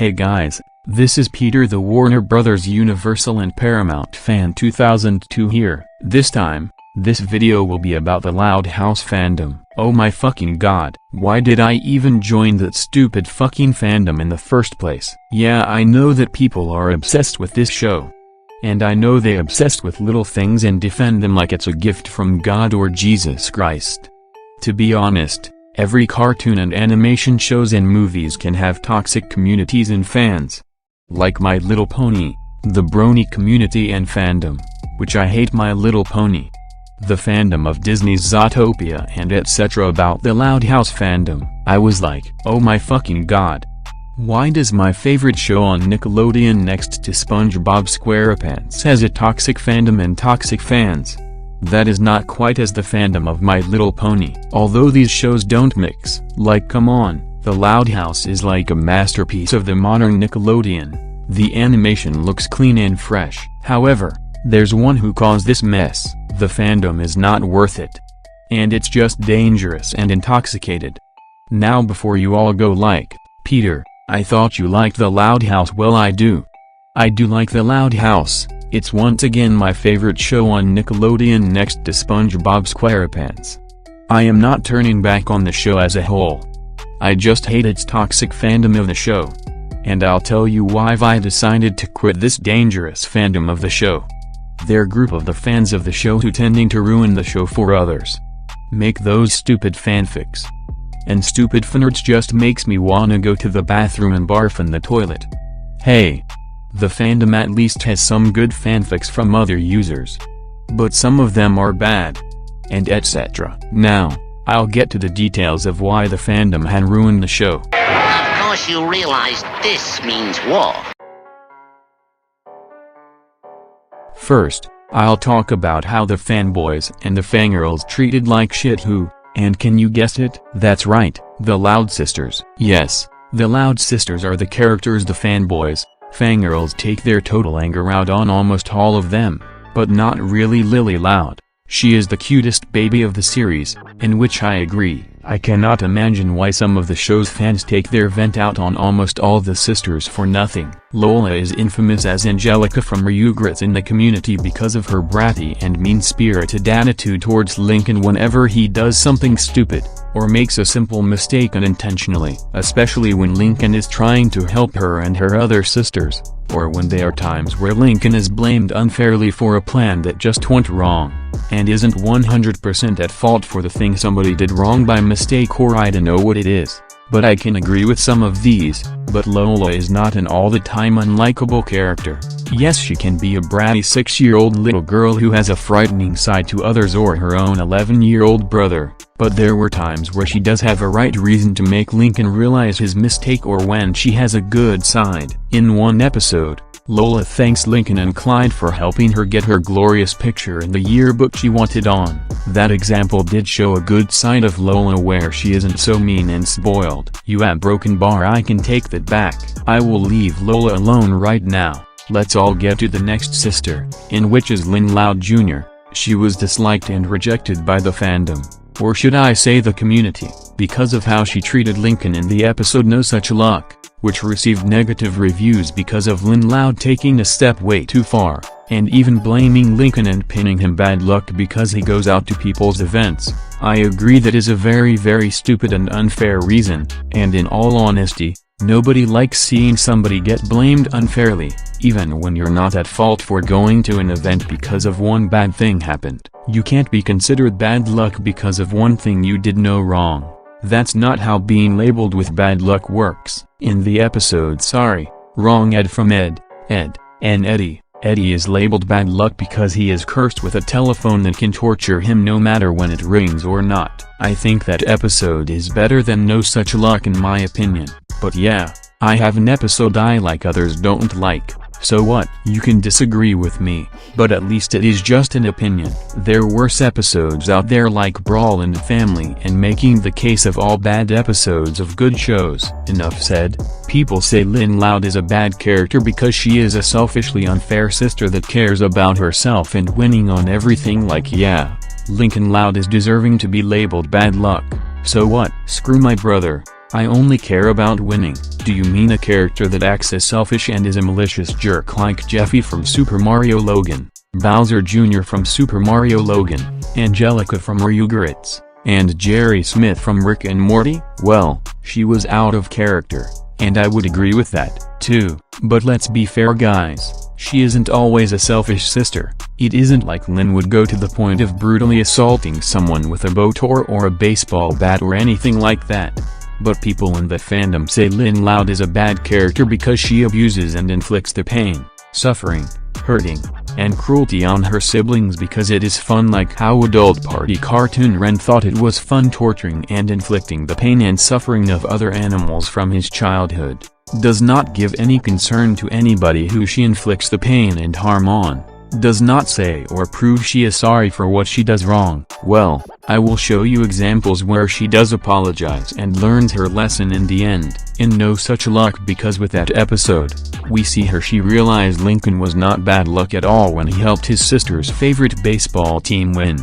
Hey guys, this is Peter, the Warner Brothers Universal and Paramount fan 2002 here. This time, this video will be about the Loud House fandom. Oh my fucking god, why did I even join that stupid fucking fandom in the first place? Yeah, I know that people are obsessed with this show. And I know they obsessed with little things and defend them like it's a gift from God or Jesus Christ. To be honest, every cartoon and animation shows and movies can have toxic communities and fans. Like My Little Pony, the Brony community and fandom, which I hate My Little Pony. The fandom of Disney's Zootopia and etc. About the Loud House fandom, I was like, oh my fucking god. Why does my favorite show on Nickelodeon next to SpongeBob SquarePants has a toxic fandom and toxic fans? That is not quite as the fandom of My Little Pony. Although these shows don't mix, like come on, the Loud House is like a masterpiece of the modern Nickelodeon. The animation looks clean and fresh. However, there's one who caused this mess. The fandom is not worth it. And it's just dangerous and intoxicated. Now before you all go like, Peter, I thought you liked the Loud House. Well, I do. I do like the Loud House. It's once again my favorite show on Nickelodeon next to SpongeBob SquarePants. I am not turning back on the show as a whole. I just hate its toxic fandom of the show. And I'll tell you why I decided to quit this dangerous fandom of the show. They're a group of the fans of the show who tending to ruin the show for others. Make those stupid fanfics. And stupid fanarts just makes me wanna go to the bathroom and barf in the toilet. Hey. The fandom at least has some good fanfics from other users. But some of them are bad. And etc. Now, I'll get to the details of why the fandom had ruined the show. Of course you realize this means war. First, I'll talk about how the fanboys and the fangirls treated like shit who, and can you guess it? That's right, the Loud Sisters. Yes, the Loud Sisters are the characters the fanboys, fangirls take their total anger out on almost all of them, but not really Lily Loud. She is the cutest baby of the series, in which I agree. I cannot imagine why some of the show's fans take their vent out on almost all the sisters for nothing. Lola is infamous as Angelica from Rugrats in the community because of her bratty and mean-spirited attitude towards Lincoln whenever he does something stupid, or makes a simple mistake unintentionally, especially when Lincoln is trying to help her and her other sisters, or when there are times where Lincoln is blamed unfairly for a plan that just went wrong, and isn't 100% at fault for the thing somebody did wrong by mistake or I don't know what it is. But I can agree with some of these, but Lola is not an all-the-time unlikable character. Yes, she can be a bratty 6-year-old little girl who has a frightening side to others or her own 11-year-old brother, but there were times where she does have a right reason to make Lincoln realize his mistake or when she has a good side. In one episode, Lola thanks Lincoln and Clyde for helping her get her glorious picture in the yearbook she wanted on. That example did show a good side of Lola where she isn't so mean and spoiled. You have broken bar, I can take that back. I will leave Lola alone right now. Let's all get to the next sister, in which is Lynn Loud Jr. She was disliked and rejected by the fandom, or should I say the community, because of how she treated Lincoln in the episode No Such Luck, which received negative reviews because of Lynn Loud taking a step way too far, and even blaming Lincoln and pinning him bad luck because he goes out to people's events. I agree that is a very stupid and unfair reason, and in all honesty, nobody likes seeing somebody get blamed unfairly, even when you're not at fault for going to an event because of one bad thing happened. You can't be considered bad luck because of one thing you did no wrong. That's not how being labeled with bad luck works. In the episode Sorry, Wrong Ed from Ed, and Eddie, Eddie is labeled bad luck because he is cursed with a telephone that can torture him no matter when it rings or not. I think that episode is better than No Such Luck in my opinion, but yeah, I have an episode I like others don't like. So what? You can disagree with me, but at least it is just an opinion. There are worse episodes out there like Brawl and Family and making the case of all bad episodes of good shows. Enough said. People say Lynn Loud is a bad character because she is a selfishly unfair sister that cares about herself and winning on everything. Like yeah, Lincoln Loud is deserving to be labeled bad luck. So what? Screw my brother. I only care about winning. Do you mean a character that acts as selfish and is a malicious jerk like Jeffy from Super Mario Logan, Bowser Jr. from Super Mario Logan, Angelica from Rugrats, and Jerry Smith from Rick and Morty? Well, she was out of character, and I would agree with that, too. But let's be fair guys, she isn't always a selfish sister. It isn't like Lynn would go to the point of brutally assaulting someone with a boat or a baseball bat or anything like that. But people in the fandom say Lynn Loud is a bad character because she abuses and inflicts the pain, suffering, hurting, and cruelty on her siblings because it is fun, like how Adult Party cartoon Ren thought it was fun torturing and inflicting the pain and suffering of other animals from his childhood. Does not give any concern to anybody who she inflicts the pain and harm on. Does not say or prove she is sorry for what she does wrong. Well, I will show you examples where she does apologize and learns her lesson in the end. In no such luck, because with that episode, we see she realized Lincoln was not bad luck at all when he helped his sister's favorite baseball team win.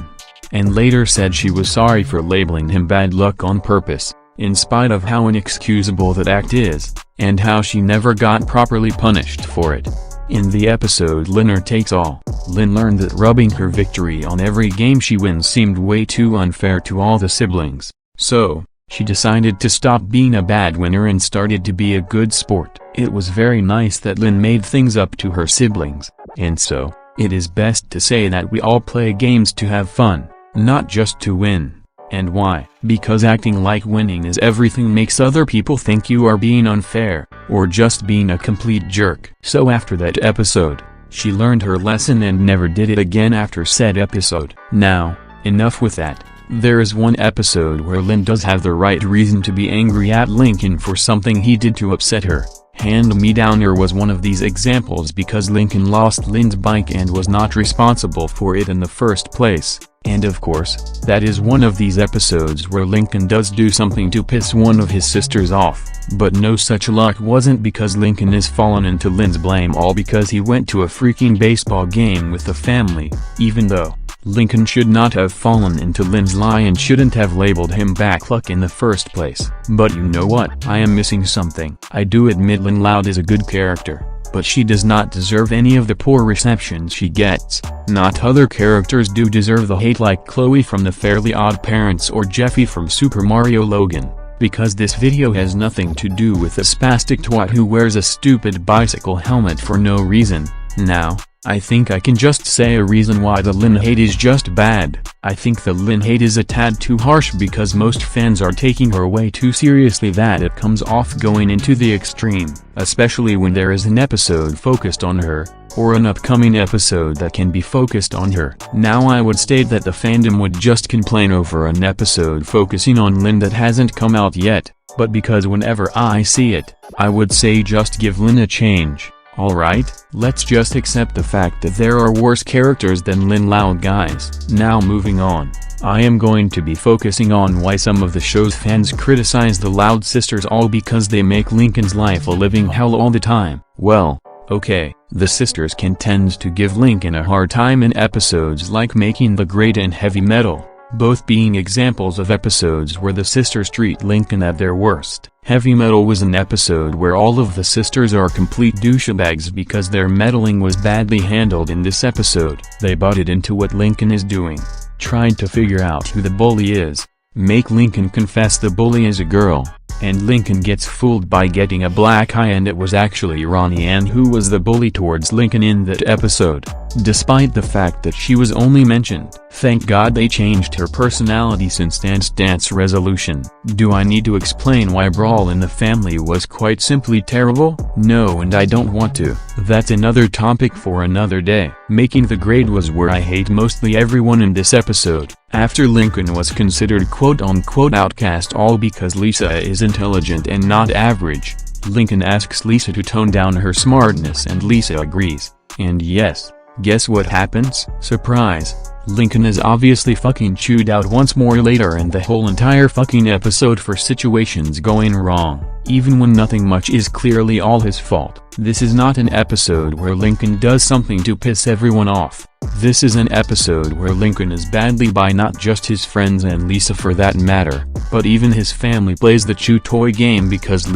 And later said she was sorry for labeling him bad luck on purpose, in spite of how inexcusable that act is, and how she never got properly punished for it. In the episode Winner Takes All, Lynn learned that rubbing her victory on every game she wins seemed way too unfair to all the siblings. So, she decided to stop being a bad winner and started to be a good sport. It was very nice that Lynn made things up to her siblings, and so, it is best to say that we all play games to have fun, not just to win. And why? Because acting like winning is everything makes other people think you are being unfair, or just being a complete jerk. So after that episode, she learned her lesson and never did it again after said episode. Now, enough with that. There is one episode where Lynn does have the right reason to be angry at Lincoln for something he did to upset her. Hand-Me-Downer was one of these examples because Lincoln lost Lynn's bike and was not responsible for it in the first place. And of course, that is one of these episodes where Lincoln does do something to piss one of his sisters off. But no such luck wasn't because Lincoln is fallen into Lynn's blame all because he went to a freaking baseball game with the family, even though Lincoln should not have fallen into Lynn's lie and shouldn't have labeled him bad luck in the first place. But you know what? I am missing something. I do admit Lynn Loud is a good character, but she does not deserve any of the poor receptions she gets. Not other characters do deserve the hate like Chloe from The Fairly Odd Parents or Jeffy from Super Mario Logan. Because this video has nothing to do with a spastic twat who wears a stupid bicycle helmet for no reason. Now, I think I can just say a reason why the Lynn hate is just bad. I think the Lynn hate is a tad too harsh because most fans are taking her way too seriously that it comes off going into the extreme, especially when there is an episode focused on her, or an upcoming episode that can be focused on her. Now I would state that the fandom would just complain over an episode focusing on Lynn that hasn't come out yet, but because whenever I see it, I would say just give Lynn a change. Alright, let's just accept the fact that there are worse characters than Lynn Loud guys. Now moving on, I am going to be focusing on why some of the show's fans criticize the Loud sisters all because they make Lincoln's life a living hell all the time. Well, okay, the sisters can tend to give Lincoln a hard time in episodes like Making the Grade and Heavy Metal, both being examples of episodes where the sisters treat Lincoln at their worst. Heavy Metal was an episode where all of the sisters are complete douchebags because their meddling was badly handled in this episode. They butted into what Lincoln is doing, tried to figure out who the bully is, make Lincoln confess the bully is a girl, and Lincoln gets fooled by getting a black eye and it was actually Ronnie Ann who was the bully towards Lincoln in that episode, despite the fact that she was only mentioned. Thank God they changed her personality since Dance Dance Resolution. Do I need to explain why Brawl in the Family was quite simply terrible? No, and I don't want to. That's another topic for another day. Making the Grade was where I hate mostly everyone in this episode. After Lincoln was considered quote-unquote outcast all because Lisa is intelligent and not average, Lincoln asks Lisa to tone down her smartness and Lisa agrees. And yes, guess what happens? Surprise! Lincoln is obviously fucking chewed out once more later and the whole entire fucking episode for situations going wrong. even when nothing much is clearly all his fault. This is not an episode where Lincoln does something to piss everyone off. This is an episode where Lincoln is badly by not just his friends and Lisa for that matter, but even his family plays the chew toy game because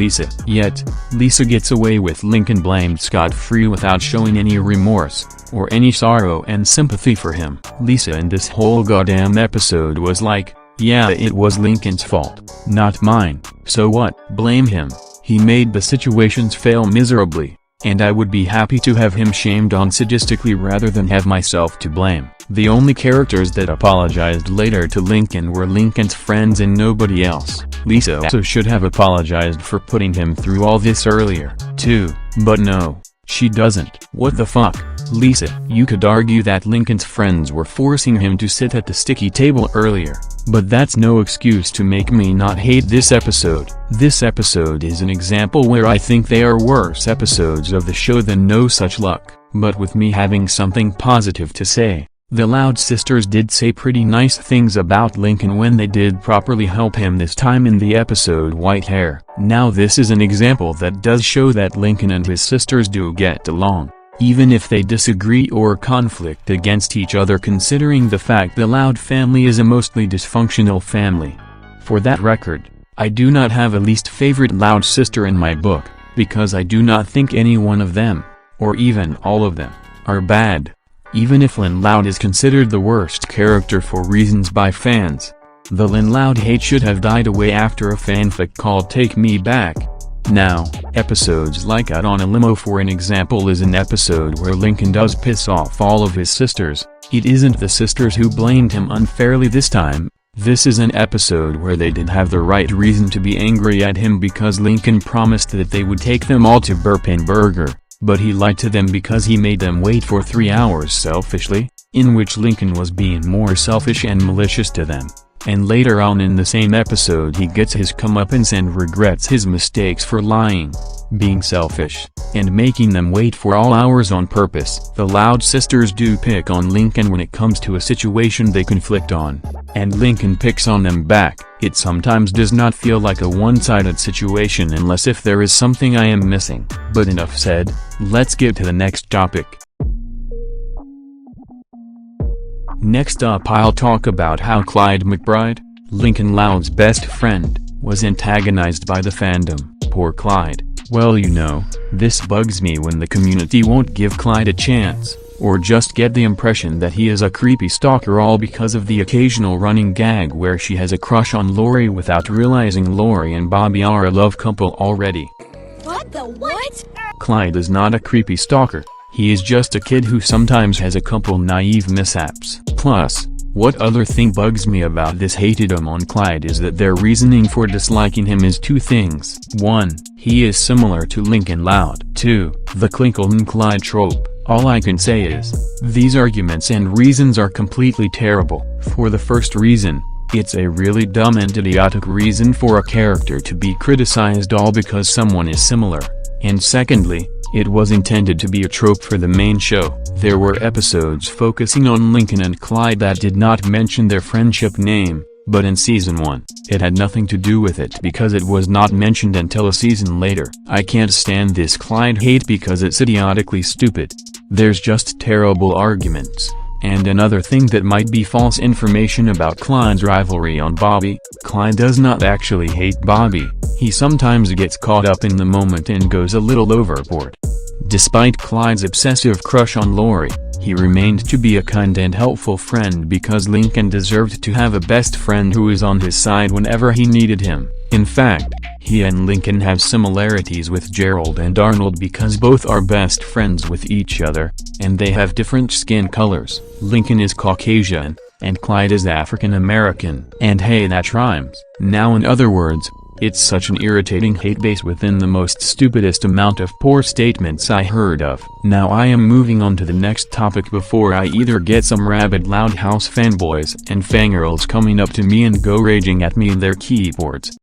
Yet, Lisa gets away with Lincoln blamed scot-free without showing any remorse, or any sorrow and sympathy for him. Lisa in this whole goddamn episode was like, yeah, it was Lincoln's fault, not mine, so what? Blame him. He made the situations fail miserably, and I would be happy to have him shamed on sadistically rather than have myself to blame. The only characters that apologized later to Lincoln were Lincoln's friends and nobody else. Lisa also should have apologized for putting him through all this earlier, too, but no, she doesn't. What the fuck, Lisa? You could argue that Lincoln's friends were forcing him to sit at the sticky table earlier, but that's no excuse to make me not hate this episode. This episode is an example where I think they are worse episodes of the show than No Such Luck, but with me having something positive to say. The Loud sisters did say pretty nice things about Lincoln when they did properly help him this time in the episode White Hair. Now this is an example that does show that Lincoln and his sisters do get along, even if they disagree or conflict against each other, considering the fact the Loud family is a mostly dysfunctional family. For that record, I do not have a least favorite Loud sister in my book, because I do not think any one of them, or even all of them, are bad. Even if Lynn Loud is considered the worst character for reasons by fans, the Lynn Loud hate should have died away after a fanfic called Take Me Back. Now, episodes like Out on a Limo for an example is an episode where Lincoln does piss off all of his sisters. It isn't the sisters who blamed him unfairly this time. This is an episode where they did have the right reason to be angry at him because Lincoln promised that they would take them all to Burpin Burger, but he lied to them because he made them wait for 3 hours selfishly, in which Lincoln was being more selfish and malicious to them. And later on in the same episode he gets his comeuppance and regrets his mistakes for lying, being selfish, and making them wait for all hours on purpose. The Loud sisters do pick on Lincoln when it comes to a situation they conflict on, and Lincoln picks on them back. It sometimes does not feel like a one-sided situation unless if there is something I am missing. But enough said, let's get to the next topic. Next up I'll talk about how Clyde McBride, Lincoln Loud's best friend, was antagonized by the fandom. Poor Clyde. Well, you know, this bugs me when the community won't give Clyde a chance, or just get the impression that he is a creepy stalker, all because of the occasional running gag where she has a crush on Lori without realizing Lori and Bobby are a love couple already. What the what? Clyde is not a creepy stalker, he is just a kid who sometimes has a couple naive mishaps. Plus, what other thing bugs me about this hatedom on Clyde is that their reasoning for disliking him is two things. 1. He is similar to Lincoln Loud. 2. The Clinkle and Clyde trope. All I can say is, these arguments and reasons are completely terrible. For the first reason, it's a really dumb and idiotic reason for a character to be criticized all because someone is similar. And secondly, it was intended to be a trope for the main show. There were episodes focusing on Lincoln and Clyde that did not mention their friendship name, but in season 1, it had nothing to do with it because it was not mentioned until a season later. I can't stand this Clyde hate because it's idiotically stupid. There's just terrible arguments. And another thing that might be false information about Clyde's rivalry on Bobby, Clyde does not actually hate Bobby, he sometimes gets caught up in the moment and goes a little overboard. Despite Clyde's obsessive crush on Lori, he remained to be a kind and helpful friend because Lincoln deserved to have a best friend who is on his side whenever he needed him. In fact, he and Lincoln have similarities with Gerald and Arnold because both are best friends with each other, and they have different skin colors. Lincoln is Caucasian, and Clyde is African American. And hey, that rhymes. Now in other words, it's such an irritating hate base within the most stupidest amount of poor statements I heard of. Now I am moving on to the next topic before I either get some rabid Loud House fanboys and fangirls coming up to me and go raging at me in their keyboards.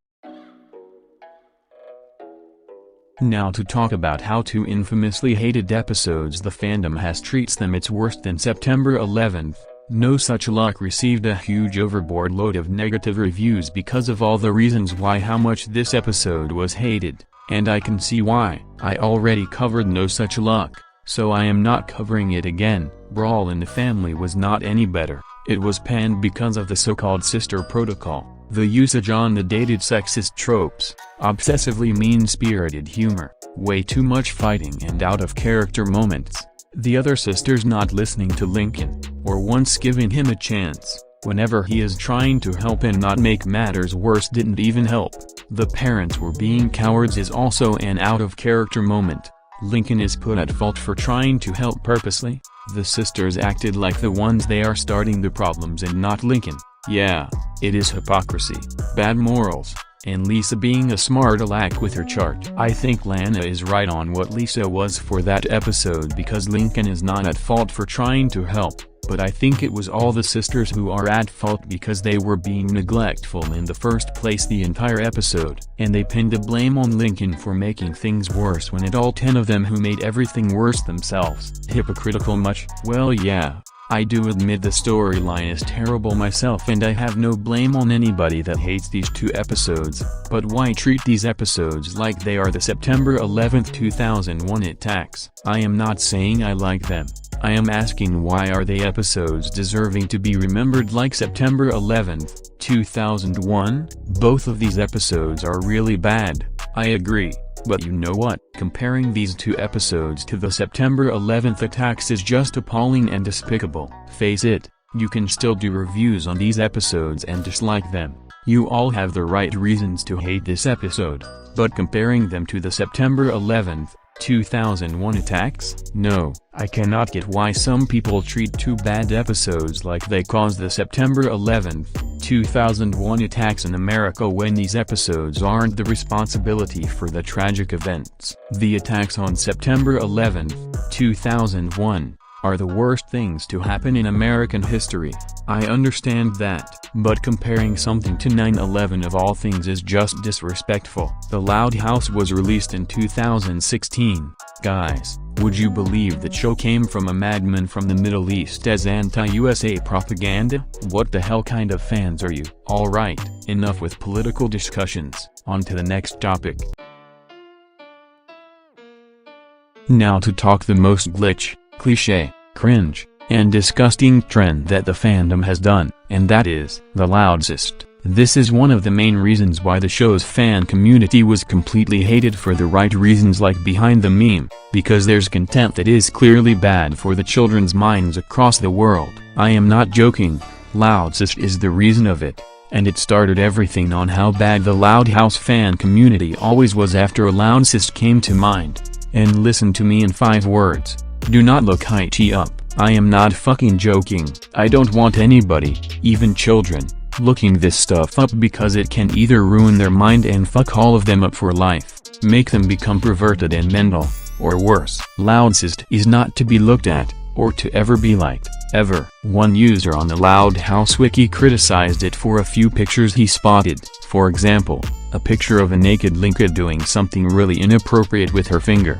Now to talk about how two infamously hated episodes the fandom has treats them its worst than September 11th, No Such Luck received a huge overboard load of negative reviews because of all the reasons why how much this episode was hated, and I can see why. I already covered No Such Luck, so I am not covering it again. Brawl in the Family was not any better. It was panned because of the so-called sister protocol, the usage on the dated sexist tropes, obsessively mean-spirited humor, way too much fighting and out-of-character moments, the other sisters not listening to Lincoln, or once giving him a chance, whenever he is trying to help and not make matters worse didn't even help. The parents were being cowards is also an out-of-character moment. Lincoln is put at fault for trying to help purposely. The sisters acted like the ones they are starting the problems and not Lincoln. Yeah, it is hypocrisy, bad morals, and Lisa being a smart aleck with her chart. I think Lana is right on what Lisa was for that episode because Lincoln is not at fault for trying to help, but I think it was all the sisters who are at fault because they were being neglectful in the first place the entire episode, and they pinned the blame on Lincoln for making things worse when it all 10 of them who made everything worse themselves. Hypocritical much? Well yeah. I do admit the storyline is terrible myself and I have no blame on anybody that hates these 2 episodes, but why treat these episodes like they are the September 11th 2001 attacks? I am not saying I like them, I am asking why are they episodes deserving to be remembered like September 11th, 2001? Both of these episodes are really bad, I agree. But you know what? Comparing these 2 episodes to the September 11th attacks is just appalling and despicable. Face it, you can still do reviews on these episodes and dislike them. You all have the right reasons to hate this episode, but comparing them to the September 11th, 2001 attacks? No, I cannot get why some people treat 2 bad episodes like they caused the September 11th, 2001 attacks in America when these episodes aren't the responsibility for the tragic events. The attacks on September 11th, 2001, are the worst things to happen in American history. I understand that, but comparing something to 9/11 of all things is just disrespectful. The Loud House was released in 2016. Guys, would you believe that show came from a madman from the Middle East as anti-USA propaganda? What the hell kind of fans are you? Alright, enough with political discussions, on to the next topic. Now to talk the most glitch, cliché, cringe, and disgusting trend that the fandom has done, and that is, the loudest. This is one of the main reasons why the show's fan community was completely hated for the right reasons like behind the meme, because there's content that is clearly bad for the children's minds across the world. I am not joking, loudest is the reason of it, and it started everything on how bad the Loud House fan community always was after loudest came to mind. And listen to me in 5 words. Do not look IT up. I am not fucking joking. I don't want anybody, even children, looking this stuff up because it can either ruin their mind and fuck all of them up for life, make them become perverted and mental, or worse. Loudest is not to be looked at, or to ever be liked, ever. One user on the Loud House wiki criticized it for a few pictures he spotted. For example, a picture of a naked Linka doing something really inappropriate with her finger.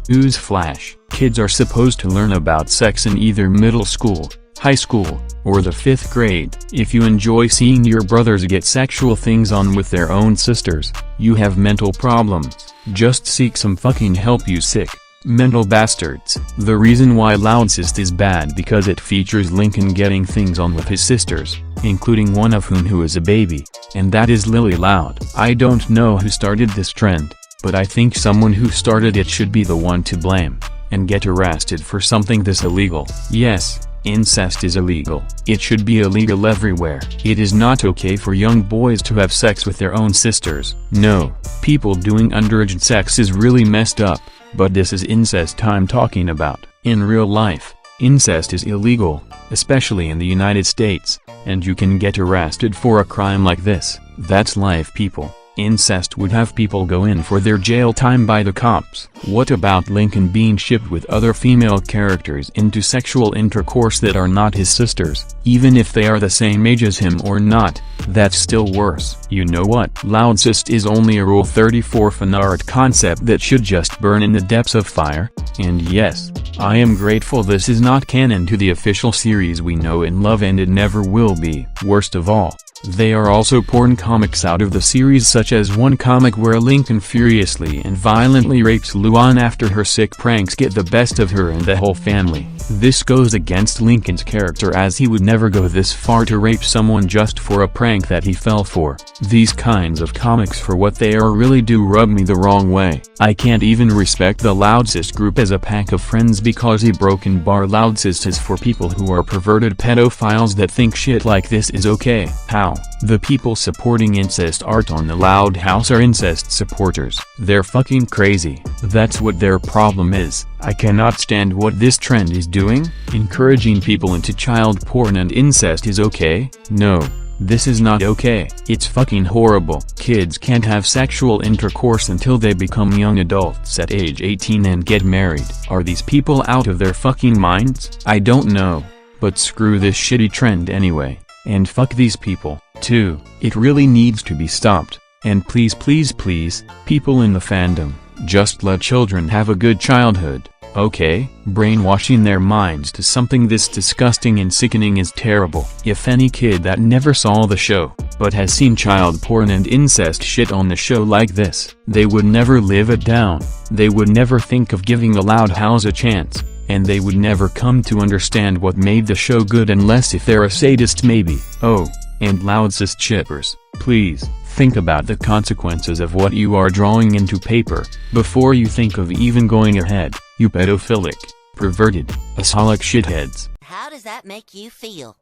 Newsflash, kids are supposed to learn about sex in either middle school, high school, or the 5th grade. If you enjoy seeing your brothers get sexual things on with their own sisters, you have mental problems. Just seek some fucking help, you sick, mental bastards. The reason why loudest is bad because it features Lincoln getting things on with his sisters, including one of whom is a baby, and that is Lily Loud. I don't know who started this trend, but I think someone who started it should be the one to blame, and get arrested for something this illegal. Yes, incest is illegal. It should be illegal everywhere. It is not okay for young boys to have sex with their own sisters. No, people doing underage sex is really messed up, but this is incest I'm talking about. In real life, incest is illegal, especially in the United States, and you can get arrested for a crime like this. That's life, people. Incest would have people go in for their jail time by the cops. What about Lincoln being shipped with other female characters into sexual intercourse that are not his sisters? Even if they are the same age as him or not, that's still worse. You know what? Loudcist is only a Rule 34 fanart concept that should just burn in the depths of fire. And yes, I am grateful this is not canon to the official series we know and love, and it never will be. Worst of all, they are also porn comics out of the series, such as one comic where Lincoln furiously and violently rapes Luan after her sick pranks get the best of her and the whole family. This goes against Lincoln's character, as he would never go this far to rape someone just for a prank that he fell for. These kinds of comics, for what they are, really do rub me the wrong way. I can't even respect the Loudcist group as a pack of friends, because a broken bar Loudcist is for people who are perverted pedophiles that think shit like this is okay. How? The people supporting incest art on the Loud House are incest supporters. They're fucking crazy. That's what their problem is. I cannot stand what this trend is doing. Encouraging people into child porn and incest is okay? No. This is not okay. It's fucking horrible. Kids can't have sexual intercourse until they become young adults at age 18 and get married. Are these people out of their fucking minds? I don't know. But screw this shitty trend anyway. And fuck these people, too. It really needs to be stopped. And please, please, please, people in the fandom, just let children have a good childhood, okay? Brainwashing their minds to something this disgusting and sickening is terrible. If any kid that never saw the show, but has seen child porn and incest shit on the show like this, they would never live it down. They would never think of giving the Loud House a chance. And they would never come to understand what made the show good, unless if they're a sadist maybe. Oh, and Loudcist shippers, please, think about the consequences of what you are drawing into paper, before you think of even going ahead, you pedophilic, perverted, assholic shitheads. How does that make you feel?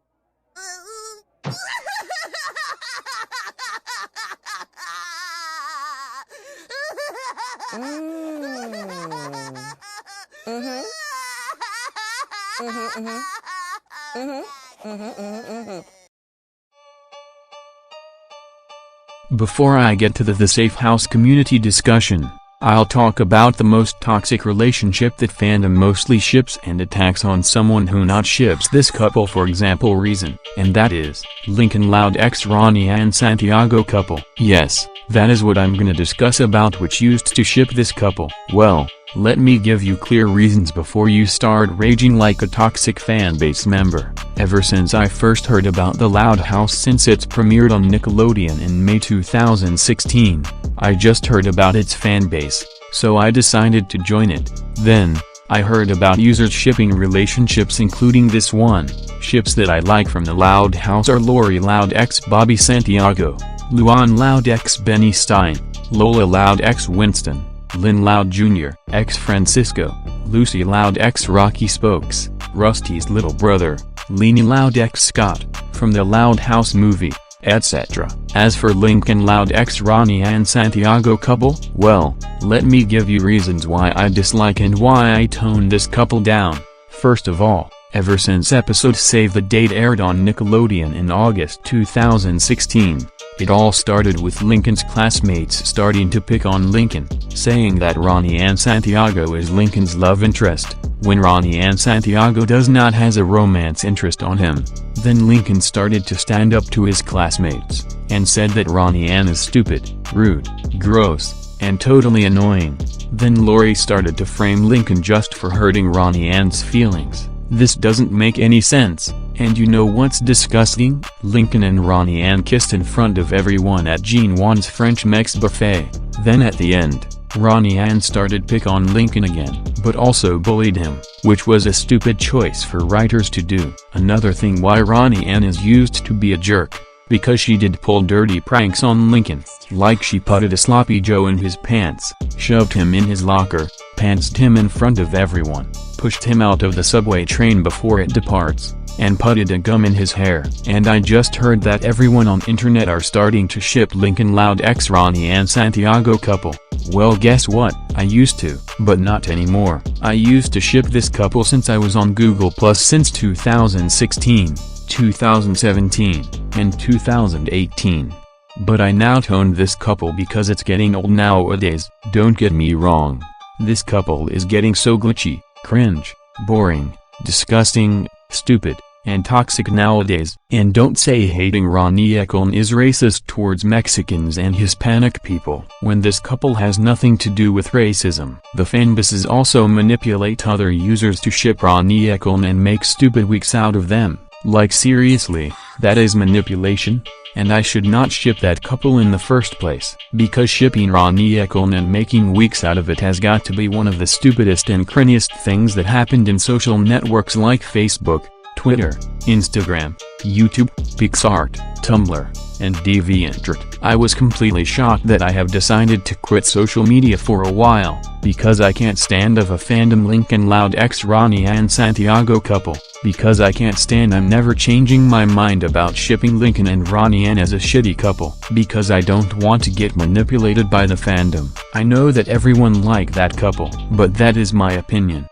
Before I get to the Safe House community discussion, I'll talk about the most toxic relationship that fandom mostly ships and attacks on someone who not ships this couple for example reason, and that is, Lincoln Loud x Ronnie and Santiago couple. Yes, that is what I'm gonna discuss about, which used to ship this couple. Well, let me give you clear reasons before you start raging like a toxic fanbase member. Ever since I first heard about the Loud House since it's premiered on Nickelodeon in May 2016, I just heard about its fanbase, so I decided to join it. Then, I heard about users shipping relationships, including this one. Ships that I like from the Loud House are Lori Loud x Bobby Santiago, Luan Loud x Benny Stein, Lola Loud x Winston, Lynn Loud Jr. x Francisco, Lucy Loud x Rocky Spokes, Rusty's little brother, Leanie Loud x Scott, from the Loud House movie, etc. As for Lincoln Loud x Ronnie and Santiago couple, well, let me give you reasons why I dislike and why I tone this couple down. First of all, ever since episode Save the Date aired on Nickelodeon in August 2016, it all started with Lincoln's classmates starting to pick on Lincoln, saying that Ronnie and Santiago is Lincoln's love interest, when Ronnie and Santiago does not has a romance interest on him. Then Lincoln started to stand up to his classmates, and said that Ronnie Ann is stupid, rude, gross, and totally annoying. Then Lori started to frame Lincoln just for hurting Ronnie Ann's feelings. This doesn't make any sense. And you know what's disgusting? Lincoln and Ronnie Ann kissed in front of everyone at Jean Wan's French Mex buffet. Then at the end, Ronnie Ann started pick on Lincoln again, but also bullied him, which was a stupid choice for writers to do. Another thing why Ronnie Ann is used to be a jerk, because she did pull dirty pranks on Lincoln, like she putted a sloppy Joe in his pants, shoved him in his locker, pantsed him in front of everyone, pushed him out of the subway train before it departs, and putted a gum in his hair. And I just heard that everyone on internet are starting to ship Lincoln Loud x Ronnie and Santiago couple. Well, guess what? I used to, but not anymore. I used to ship this couple since I was on Google Plus since 2016, 2017, and 2018. But I now toned this couple because it's getting old nowadays. Don't get me wrong. This couple is getting so glitchy, cringe, boring, disgusting, stupid, and toxic nowadays. And don't say hating Ronnie Eklund is racist towards Mexicans and Hispanic people, when this couple has nothing to do with racism. The fanbases also manipulate other users to ship Ronnie Eklund and make stupid weeks out of them. Like seriously, that is manipulation? And I should not ship that couple in the first place, because shipping Ronnie Eklund and making weeks out of it has got to be one of the stupidest and cringiest things that happened in social networks like Facebook, Twitter, Instagram, YouTube, PixArt, Tumblr, and DeviantArt. I was completely shocked that I have decided to quit social media for a while, because I can't stand of a Fandom Lincoln Loud X Ronnie and Santiago couple, because I can't stand I'm never changing my mind about shipping Lincoln and Ronnie Ann as a shitty couple, because I don't want to get manipulated by the fandom. I know that everyone like that couple, but that is my opinion.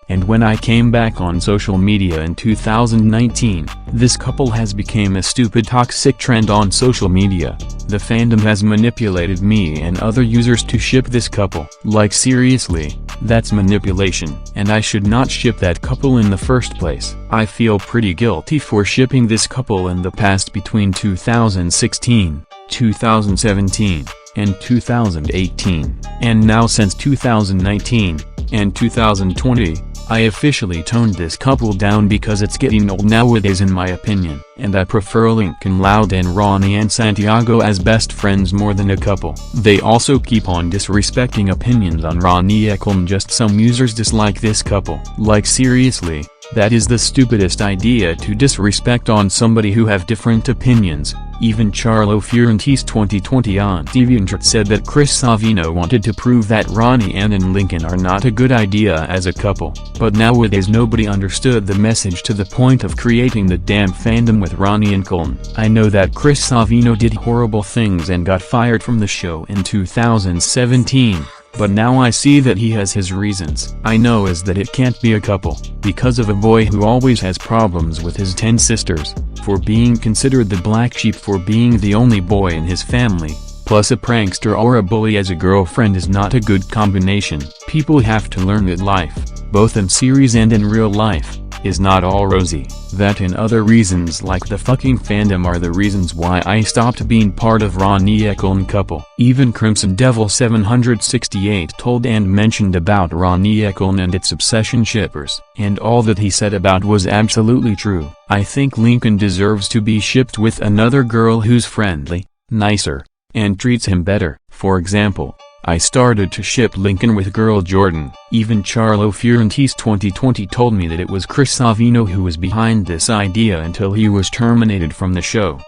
And when I came back on social media in 2019, this couple has become a stupid toxic trend on social media. The fandom has manipulated me and other users to ship this couple. Like seriously, that's manipulation. And I should not ship that couple in the first place. I feel pretty guilty for shipping this couple in the past between 2016, 2017, and 2018. And now since 2019, and 2020, I officially toned this couple down because it's getting old nowadays in my opinion, and I prefer Lincoln Loud and Ronnie and Santiago as best friends more than a couple. They also keep on disrespecting opinions on Ronnie Eklund. Just some users dislike this couple. Like seriously, that is the stupidest idea, to disrespect on somebody who have different opinions. Even Charlo Fiorente's 2020 on DeviantArt said that Chris Savino wanted to prove that Ronnie Ann and Lincoln are not a good idea as a couple, but nowadays nobody understood the message to the point of creating the damn fandom with Ronnie and Colton. I know that Chris Savino did horrible things and got fired from the show in 2017. But now I see that he has his reasons. I know is that it can't be a couple, because of a boy who always has problems with his 10 sisters, for being considered the black sheep, for being the only boy in his family, plus a prankster or a bully as a girlfriend is not a good combination. People have to learn that life, both in series and in real life, is not all rosy. That and other reasons like the fucking fandom are the reasons why I stopped being part of Ronnie Eklund couple. Even Crimson Devil 768 told and mentioned about Ronnie Eklund and its obsession shippers, and all that he said about was absolutely true. I think Lincoln deserves to be shipped with another girl who's friendly, nicer, and treats him better. For example, I started to ship Lincoln with girl Jordan. Even Charlo Fiorente's 2020 told me that it was Chris Savino who was behind this idea until he was terminated from the show.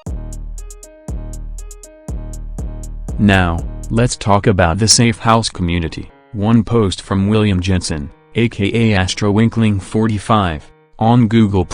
Now, let's talk about the Safe House community. One post from William Jensen, aka AstroWinkling45, on Google+,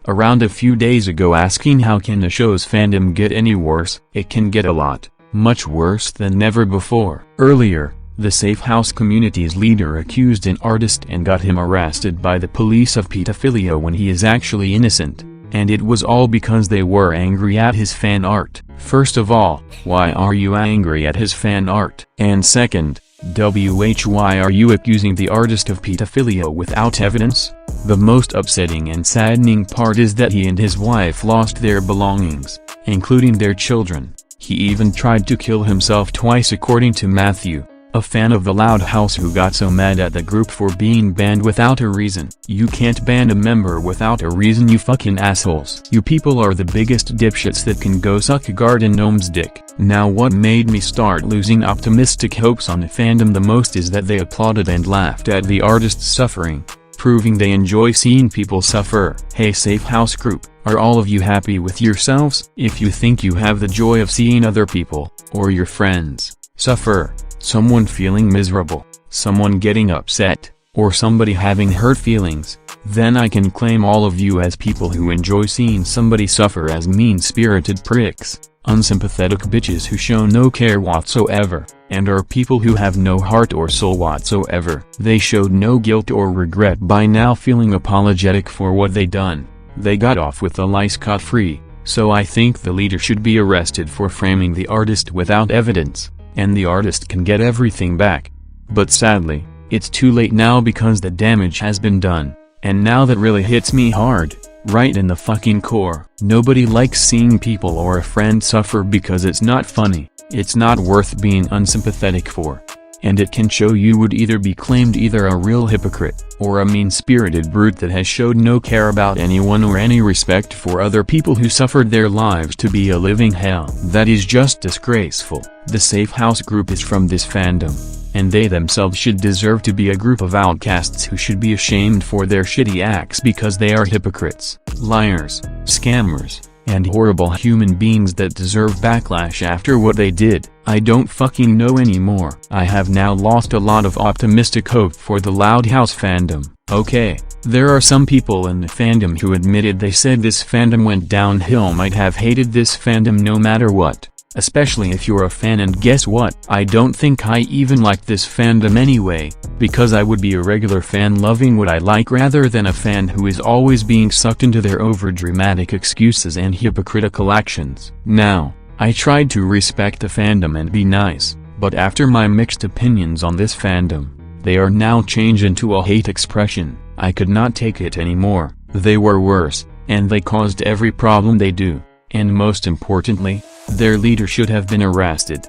around a few days ago asking how can the show's fandom get any worse. It can get a lot. Much worse than never before. Earlier, the Safe House community's leader accused an artist and got him arrested by the police of pedophilia when he is actually innocent, and it was all because they were angry at his fan art. First of all, why are you angry at his fan art? And second, why are you accusing the artist of pedophilia without evidence? The most upsetting and saddening part is that he and his wife lost their belongings, including their children. He even tried to kill himself twice according to Matthew, a fan of the Loud House who got so mad at the group for being banned without a reason. You can't ban a member without a reason, you fucking assholes. You people are the biggest dipshits that can go suck a garden gnome's dick. Now what made me start losing optimistic hopes on the fandom the most is that they applauded and laughed at the artist's suffering, proving they enjoy seeing people suffer. Hey Safe House group, are all of you happy with yourselves? If you think you have the joy of seeing other people, or your friends, suffer, someone feeling miserable, someone getting upset, or somebody having hurt feelings, then I can claim all of you as people who enjoy seeing somebody suffer as mean-spirited pricks, unsympathetic bitches who show no care whatsoever, and are people who have no heart or soul whatsoever. They showed no guilt or regret by now feeling apologetic for what they done. They got off with a lie scot-free, So I think the leader should be arrested for framing the artist without evidence, and the artist can get everything back. But sadly, it's too late now because the damage has been done, and now that really hits me hard, right in the fucking core. Nobody likes seeing people or a friend suffer because it's not funny, it's not worth being unsympathetic for. And it can show you would either be claimed either a real hypocrite, or a mean-spirited brute that has showed no care about anyone or any respect for other people who suffered their lives to be a living hell. That is just disgraceful. The Safe House group is from this fandom, and they themselves should deserve to be a group of outcasts who should be ashamed for their shitty acts because they are hypocrites, liars, scammers, and horrible human beings that deserve backlash after what they did. I don't fucking know anymore. I have now lost a lot of optimistic hope for the Loud House fandom. Okay, there are some people in the fandom who admitted they said this fandom went downhill might have hated this fandom no matter what. Especially if you're a fan, and guess what? I don't think I even like this fandom anyway, because I would be a regular fan loving what I like rather than a fan who is always being sucked into their overdramatic excuses and hypocritical actions. Now, I tried to respect the fandom and be nice, but after my mixed opinions on this fandom, they are now changed into a hate expression. I could not take it anymore. They were worse, and they caused every problem they do, and most importantly, their leader should have been arrested.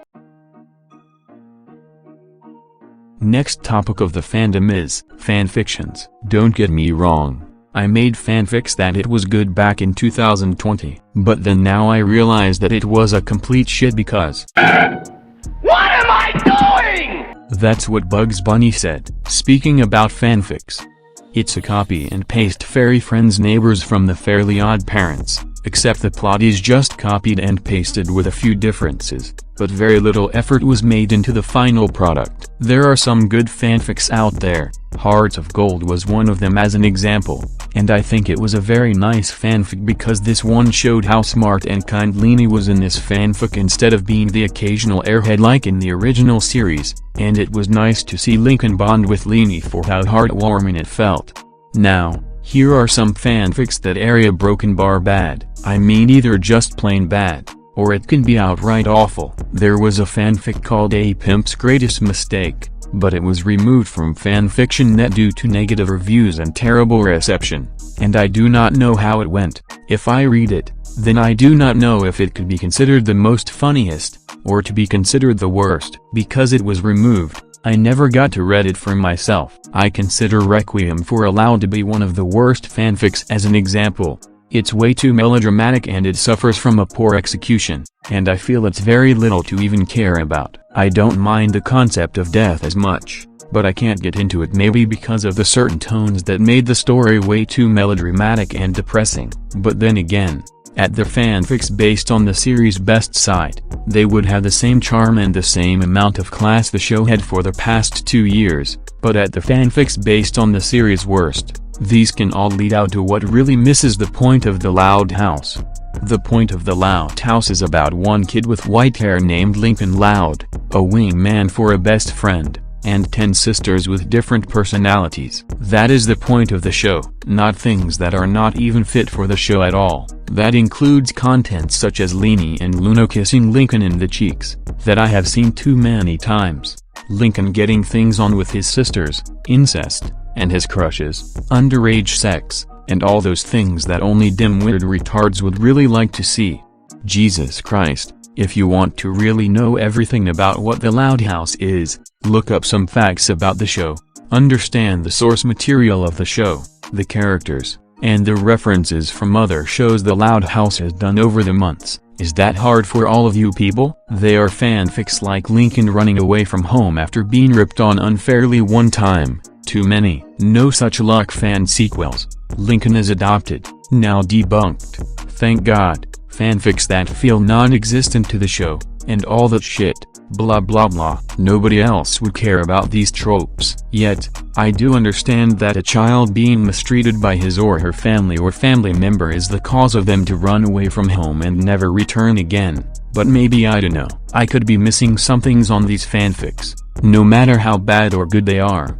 Next topic of the fandom is fanfictions. Don't get me wrong, I made fanfics that it was good back in 2020, but then now I realize that it was a complete shit because what am I doing? That's what Bugs Bunny said. Speaking about fanfics, it's a copy and paste fairy friends neighbors from the Fairly Odd Parents, except the plot is just copied and pasted with a few differences, but very little effort was made into the final product. There are some good fanfics out there. Hearts of Gold was one of them as an example, and I think it was a very nice fanfic because this one showed how smart and kind Leanie was in this fanfic instead of being the occasional airhead like in the original series, and it was nice to see Lincoln bond with Leanie for how heartwarming it felt. Now, here are some fanfics that area broken bar bad. I mean either just plain bad, or it can be outright awful. There was a fanfic called A Pimp's Greatest Mistake, but it was removed from fanfiction.net due to negative reviews and terrible reception, and I do not know how it went. If I read it, then I do not know if it could be considered the most funniest, or to be considered the worst. Because it was removed, I never got to read it for myself. I consider Requiem for a Loud to be one of the worst fanfics as an example. It's way too melodramatic and it suffers from a poor execution, and I feel it's very little to even care about. I don't mind the concept of death as much, but I can't get into it maybe because of the certain tones that made the story way too melodramatic and depressing. But then again, at the fanfics based on the series' best side, they would have the same charm and the same amount of class the show had for the past 2 years, but at the fanfics based on the series' worst, these can all lead out to what really misses the point of the Loud House. The point of the Loud House is about one kid with white hair named Lincoln Loud, a wingman for a best friend, and 10 sisters with different personalities. That is the point of the show, not things that are not even fit for the show at all. That includes content such as Leanie and Luna kissing Lincoln in the cheeks, that I have seen too many times, Lincoln getting things on with his sisters, incest, and his crushes, underage sex, and all those things that only dim-witted retards would really like to see. Jesus Christ, if you want to really know everything about what the Loud House is, look up some facts about the show, understand the source material of the show, the characters, and the references from other shows the Loud House has done over the months. Is that hard for all of you people? They are fanfics like Lincoln running away from home after being ripped on unfairly one time. Too many. No Such Luck fan sequels. Lincoln is adopted. Now debunked. Thank God. Fanfics that feel non-existent to the show, and all that shit. Blah blah blah. Nobody else would care about these tropes. Yet, I do understand that a child being mistreated by his or her family or family member is the cause of them to run away from home and never return again. But maybe I don't know. I could be missing some things on these fanfics, no matter how bad or good they are.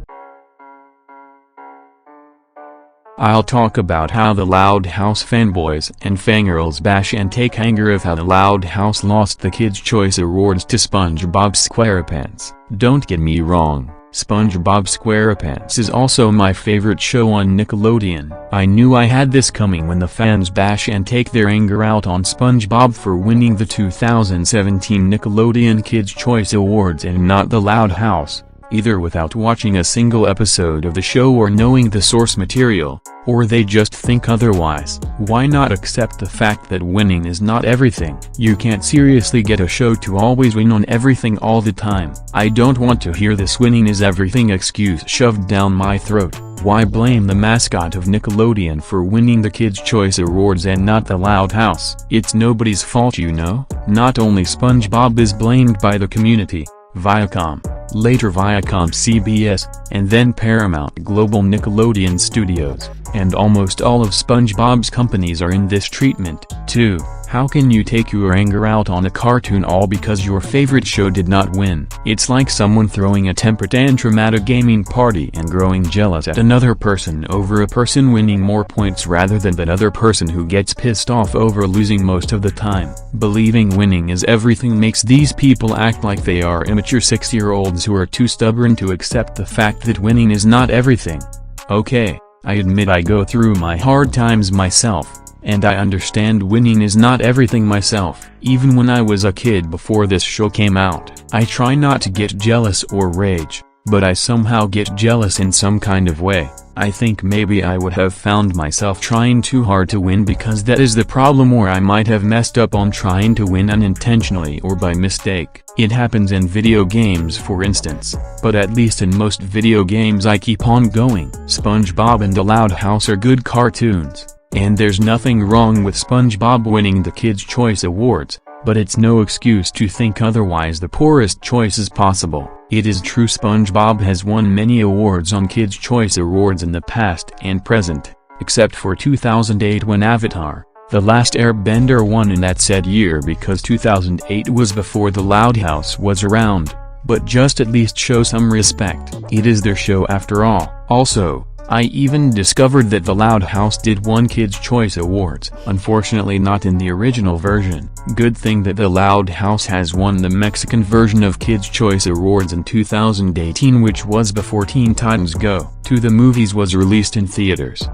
I'll talk about how the Loud House fanboys and fangirls bash and take anger of how the Loud House lost the Kids' Choice Awards to SpongeBob SquarePants. Don't get me wrong, SpongeBob SquarePants is also my favorite show on Nickelodeon. I knew I had this coming when the fans bash and take their anger out on SpongeBob for winning the 2017 Nickelodeon Kids' Choice Awards and not the Loud House, either without watching a single episode of the show or knowing the source material, or they just think otherwise. Why not accept the fact that winning is not everything? You can't seriously get a show to always win on everything all the time. I don't want to hear this winning is everything excuse shoved down my throat. Why blame the mascot of Nickelodeon for winning the Kids' Choice Awards and not the Loud House? It's nobody's fault, you know. Not only SpongeBob is blamed by the community, Viacom, later Viacom CBS, and then Paramount Global Nickelodeon Studios, and almost all of SpongeBob's companies are in this treatment, too. How can you take your anger out on a cartoon all because your favorite show did not win? It's like someone throwing a temper tantrum at a gaming party and growing jealous at another person over a person winning more points rather than that other person who gets pissed off over losing most of the time. Believing winning is everything makes these people act like they are immature 6-year-olds who are too stubborn to accept the fact that winning is not everything. Okay, I admit I go through my hard times myself. And I understand winning is not everything myself. Even when I was a kid before this show came out, I try not to get jealous or rage, but I somehow get jealous in some kind of way. I think maybe I would have found myself trying too hard to win because that is the problem, or I might have messed up on trying to win unintentionally or by mistake. It happens in video games, for instance, but at least in most video games I keep on going. SpongeBob and the Loud House are good cartoons. And there's nothing wrong with SpongeBob winning the Kids' Choice Awards, but it's no excuse to think otherwise. The poorest choices possible. It is true SpongeBob has won many awards on Kids' Choice Awards in the past and present, except for 2008 when Avatar: The Last Airbender won in that said year because 2008 was before the Loud House was around, but just at least show some respect. It is their show after all. Also, I even discovered that the Loud House did won Kids' Choice Awards. Unfortunately not in the original version. Good thing that the Loud House has won the Mexican version of Kids' Choice Awards in 2018, which was before Teen Titans Go! To the movies was released in theaters.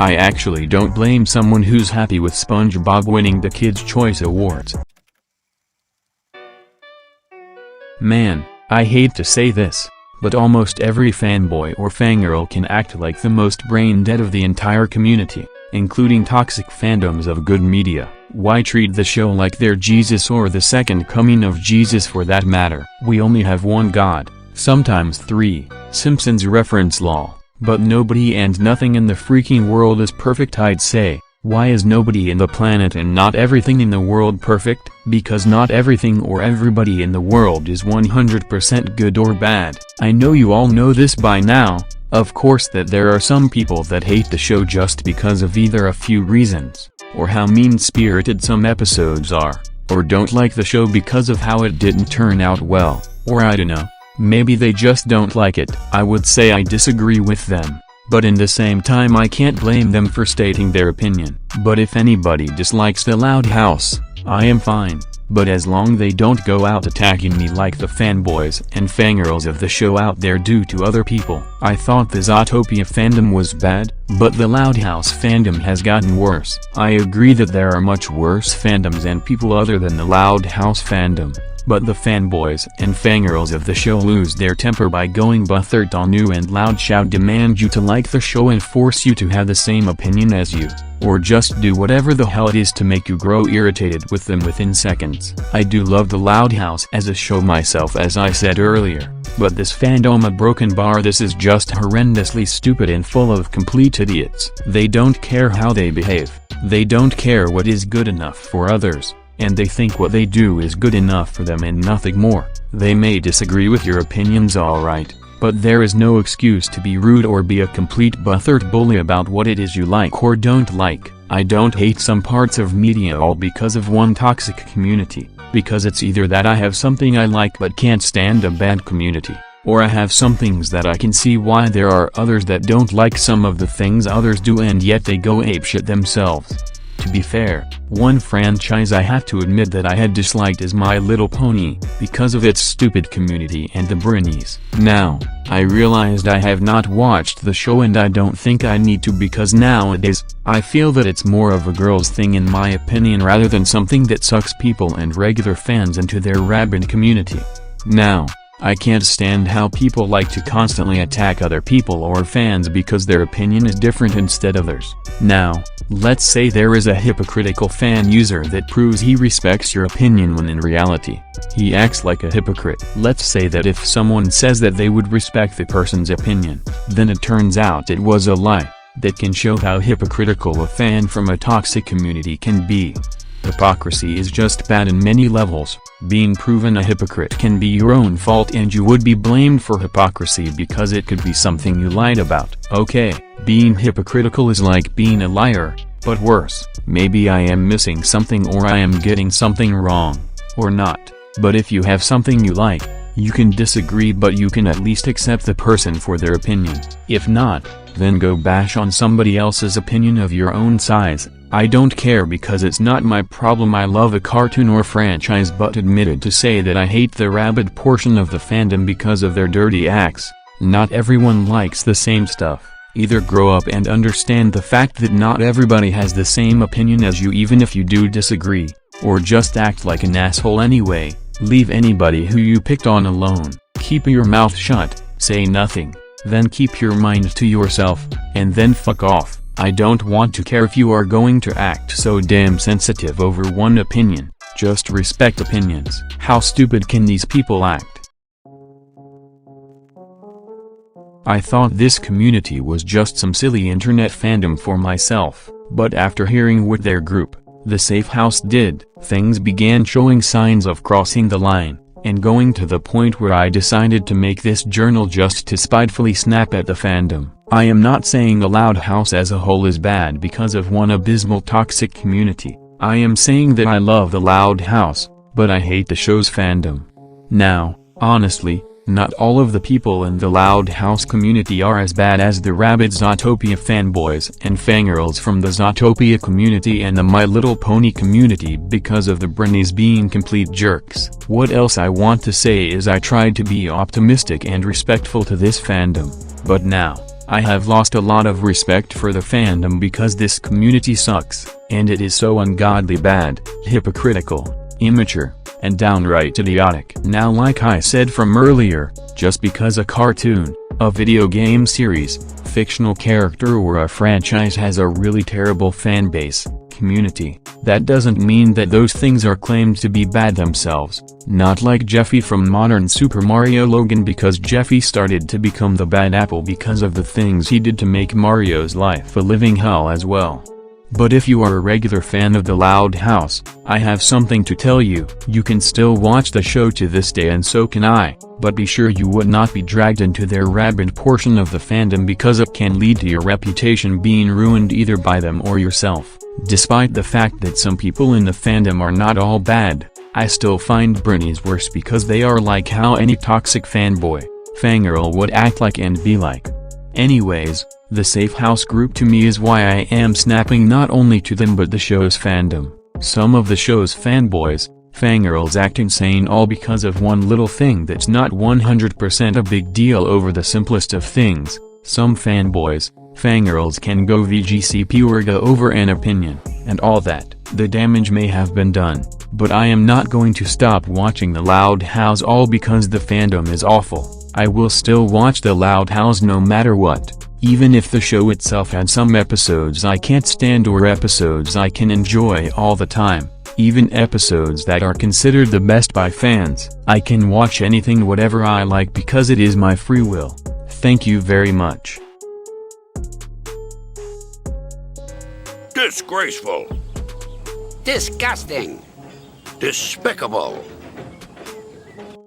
I actually don't blame someone who's happy with SpongeBob winning the Kids' Choice Awards. Man, I hate to say this, but almost every fanboy or fangirl can act like the most brain-dead of the entire community, including toxic fandoms of good media. Why treat the show like they're Jesus or the second coming of Jesus for that matter? We only have one God, sometimes three, Simpsons reference lol, but nobody and nothing in the freaking world is perfect, I'd say. Why is nobody in the planet and not everything in the world perfect? Because not everything or everybody in the world is 100% good or bad. I know you all know this by now, of course, that there are some people that hate the show just because of either a few reasons, or how mean-spirited some episodes are, or don't like the show because of how it didn't turn out well, or I don't know, maybe they just don't like it. I would say I disagree with them. But in the same time I can't blame them for stating their opinion. But if anybody dislikes the Loud House, I am fine, but as long they don't go out attacking me like the fanboys and fangirls of the show out there do to other people. I thought the Zootopia fandom was bad, but the Loud House fandom has gotten worse. I agree that there are much worse fandoms and people other than the Loud House fandom. But the fanboys and fangirls of the show lose their temper by going butthurt on you and loud shout, demand you to like the show and force you to have the same opinion as you, or just do whatever the hell it is to make you grow irritated with them within seconds. I do love the Loud House as a show myself, as I said earlier, but this fandom a broken bar. This is just horrendously stupid and full of complete idiots. They don't care how they behave, they don't care what is good enough for others, and they think what they do is good enough for them and nothing more. They may disagree with your opinions, alright, but there is no excuse to be rude or be a complete butthurt bully about what it is you like or don't like. I don't hate some parts of media all because of one toxic community, because it's either that I have something I like but can't stand a bad community, or I have some things that I can see why there are others that don't like some of the things others do and yet they go apeshit themselves. To be fair, one franchise I have to admit that I had disliked is My Little Pony, because of its stupid community and the Brinies. Now, I realized I have not watched the show and I don't think I need to because nowadays, I feel that it's more of a girl's thing in my opinion rather than something that sucks people and regular fans into their rabid community. Now, I can't stand how people like to constantly attack other people or fans because their opinion is different instead of theirs. Now, let's say there is a hypocritical fan user that proves he respects your opinion when in reality, he acts like a hypocrite. Let's say that if someone says that they would respect the person's opinion, then it turns out it was a lie. That can show how hypocritical a fan from a toxic community can be. Hypocrisy is just bad in many levels. Being proven a hypocrite can be your own fault and you would be blamed for hypocrisy because it could be something you lied about. Okay, being hypocritical is like being a liar, but worse. Maybe I am missing something or I am getting something wrong. Or not. But if you have something you like, you can disagree but you can at least accept the person for their opinion. If not, then go bash on somebody else's opinion of your own size. I don't care because it's not my problem. I love a cartoon or franchise but admitted to say that I hate the rabid portion of the fandom because of their dirty acts. Not everyone likes the same stuff. Either grow up and understand the fact that not everybody has the same opinion as you even if you do disagree, or just act like an asshole anyway. Leave anybody who you picked on alone. Keep your mouth shut, say nothing, then keep your mind to yourself, and then fuck off. I don't want to care if you are going to act so damn sensitive over one opinion. Just respect opinions. How stupid can these people act? I thought this community was just some silly internet fandom for myself, but after hearing what their group, The Safe House, did, things began showing signs of crossing the line, and going to the point where I decided to make this journal just to spitefully snap at the fandom. I am not saying the Loud House as a whole is bad because of one abysmal toxic community. I am saying that I love the Loud House, but I hate the show's fandom. Now, honestly, not all of the people in the Loud House community are as bad as the rabid Zootopia fanboys and fangirls from the Zootopia community and the My Little Pony community because of the Brinies being complete jerks. What else I want to say is I tried to be optimistic and respectful to this fandom, but now, I have lost a lot of respect for the fandom because this community sucks, and it is so ungodly bad, hypocritical, immature, and downright idiotic. Now, like I said from earlier, just because a cartoon, a video game series, fictional character or a franchise has a really terrible fan base, community, that doesn't mean that those things are claimed to be bad themselves. Not like Jeffy from Modern Super Mario Logan, because Jeffy started to become the bad apple because of the things he did to make Mario's life a living hell as well. But if you are a regular fan of the Loud House, I have something to tell you. You can still watch the show to this day and so can I, but be sure you would not be dragged into their rabid portion of the fandom because it can lead to your reputation being ruined either by them or yourself. Despite the fact that some people in the fandom are not all bad, I still find Brinies worse because they are like how any toxic fanboy, fangirl would act like and be like. Anyways, the Safe House group to me is why I am snapping not only to them but the show's fandom. Some of the show's fanboys, fangirls act insane all because of one little thing that's not 100% a big deal over the simplest of things. Some fanboys, fangirls can go VGCP or go over an opinion, and all that. The damage may have been done, but I am not going to stop watching the Loud House all because the fandom is awful. I will still watch the Loud House no matter what, even if the show itself had some episodes I can't stand or episodes I can enjoy all the time, even episodes that are considered the best by fans. I can watch anything whatever I like because it is my free will. Thank you very much. Disgraceful. Disgusting. Despicable.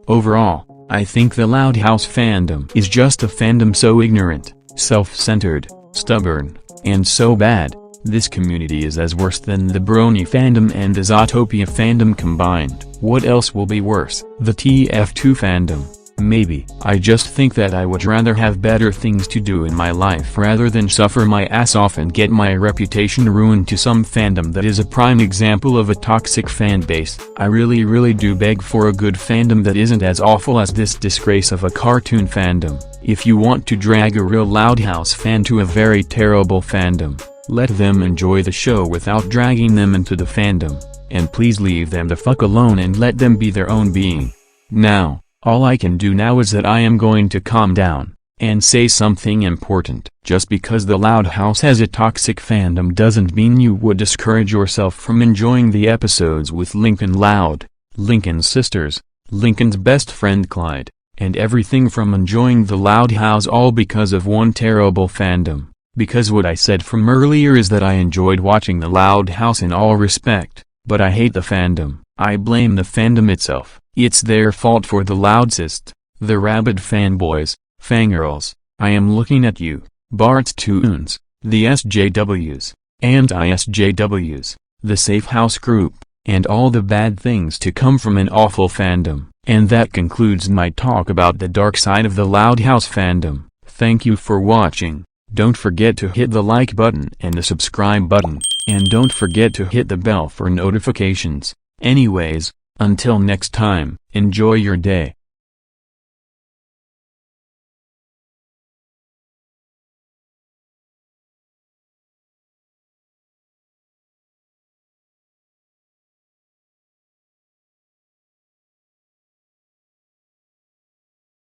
Overall, I think the Loud House fandom is just a fandom so ignorant, self-centered, stubborn, and so bad. This community is as worse than the Brony fandom and the Zootopia fandom combined. What else will be worse? The TF2 fandom. Maybe. I just think that I would rather have better things to do in my life rather than suffer my ass off and get my reputation ruined to some fandom that is a prime example of a toxic fanbase. I really do beg for a good fandom that isn't as awful as this disgrace of a cartoon fandom. If you want to drag a real Loud House fan to a very terrible fandom, let them enjoy the show without dragging them into the fandom, and please leave them the fuck alone and let them be their own being. Now, all I can do now is that I am going to calm down, and say something important. Just because the Loud House has a toxic fandom doesn't mean you would discourage yourself from enjoying the episodes with Lincoln Loud, Lincoln's sisters, Lincoln's best friend Clyde, and everything from enjoying the Loud House all because of one terrible fandom. Because what I said from earlier is that I enjoyed watching the Loud House in all respect, but I hate the fandom. I blame the fandom itself. It's their fault for the Loudcist, the rabid fanboys, fangirls, I am looking at you, Bart's Tunes, the SJWs, anti-SJWs, the Safe House group, and all the bad things to come from an awful fandom. And that concludes my talk about the dark side of the Loud House fandom. Thank you for watching. Don't forget to hit the like button and the subscribe button, and don't forget to hit the bell for notifications. Anyways, until next time, enjoy your day.